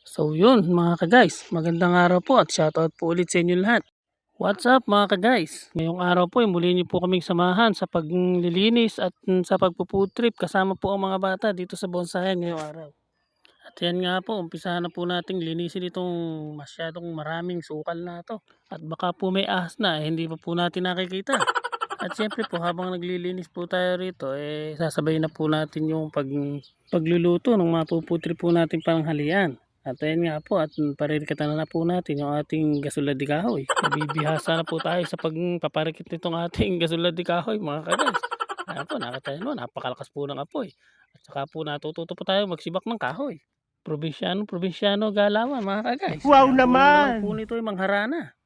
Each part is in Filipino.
So yun mga ka-guys, magandang araw po at shoutout po ulit sa inyo lahat. What's up mga ka-guys? Ngayong araw po ay muli niyo po kaming samahan sa paglilinis at sa pagpo-food trip kasama po ang mga bata dito sa bonsayan ngayong araw. At yan nga po, umpisahan na po nating linisin itong masyadong maraming sukal na to. At baka po may ahas na hindi pa po natin nakikita. At siyempre po habang naglilinis po tayo rito sasabay na po natin yung pagluluto ng mga puputri po nating panghalian. At ayan nga po at paririkatan na po natin yung ating gasulad di kahoy. Nabibihasa na po tayo sa pagpaparikit nitong ating gasulad di kahoy mga ka-guys. Ayan po nakita nyo napakalakas po ng apoy. At saka po natututo po tayo magsibak ng kahoy. Probinsyano galawan mga ka-guys. Wow Kaya naman! po nito ay mangharana.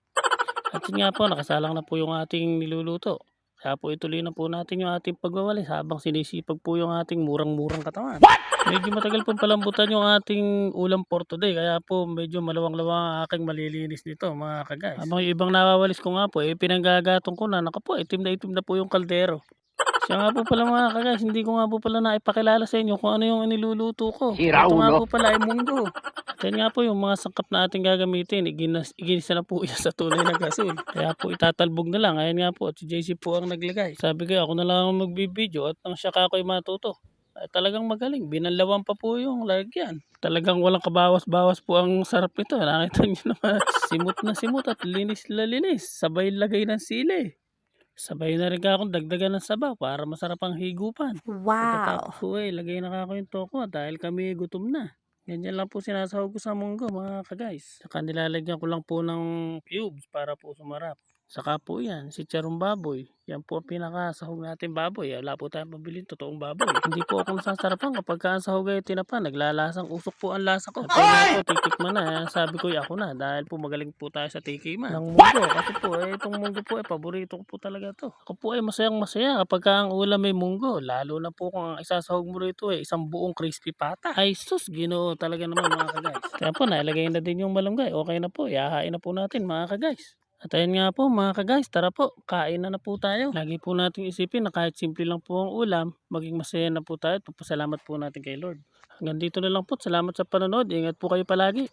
At yun nga po nakasalang na po yung ating niluluto. Kaya po ituloy na po natin yung ating pagwawalis habang sinisipag po yung ating murang-murang katawan. Medyo matagal pong palambutan yung ating ulam for today. Kaya po medyo malawang-lawang ang aking malilinis nito mga ka-guys. Habang yung ibang nawawalis ko nga po pinanggagatong ko na. Naka po itim na po yung kaldero. Siya nga po pala mga ka-guys, hindi ko nga po pala naipakilala sa inyo kung ano yung iniluluto ko. Ito nga po pala ay munggo. At yan nga po yung mga sangkap na ating gagamitin, iginisa na po yan sa tunay na gasol. Kaya po itatalbog na lang. Ayan nga po, at si JC po ang naglagay. Sabi ko ako na lang ang magbibideo at ang siya ako'y matuto. Ay, talagang magaling, binalawan pa po yung lagyan. Talagang walang kabawas-bawas po ang sarap nito. Nakita nyo naman, simot na simot at linis na linis. Sabay lagay ng sili. Sabay na rin akong dagdagan ng sabaw para masarap ang higupan. Pagkatapos Wow! po lagay na ako yung toko dahil kami gutom na. Ganyan lang po sinasahog ko sa munggo mga ka-guys. Saka nilalagyan ko lang po ng cubes para po sumarap. Saka po yan, si Charong Baboy. Yan po ang pinakasahog natin baboy. Wala po tayong pabiling totoong baboy. Hindi po ako nasasarapan kapag ang sahog ay tinapa. Naglalasang usok po ang lasa ko. At yun po, titikman na. Sabi ko ako na dahil po magaling po tayo sa tikiman ng munggo. Kasi po itong munggo po paborito ko po talaga to. Ako po masayang masaya kapag ang ulam may munggo. Lalo na po kung ang isasahog mo rito isang buong crispy pata. Ay sus, Ginoo talaga naman mga ka-guys. Kaya po nailagay na din yung malunggay. Okay na po, ihahain na po natin mga ka-guys. At ayun nga po mga ka-guys, tara po, kain na po tayo. Lagi po natin isipin na kahit simple lang po ang ulam, maging masaya na po tayo at papasalamat po natin kay Lord. Hanggang dito na lang po, salamat sa panonood, ingat po kayo palagi.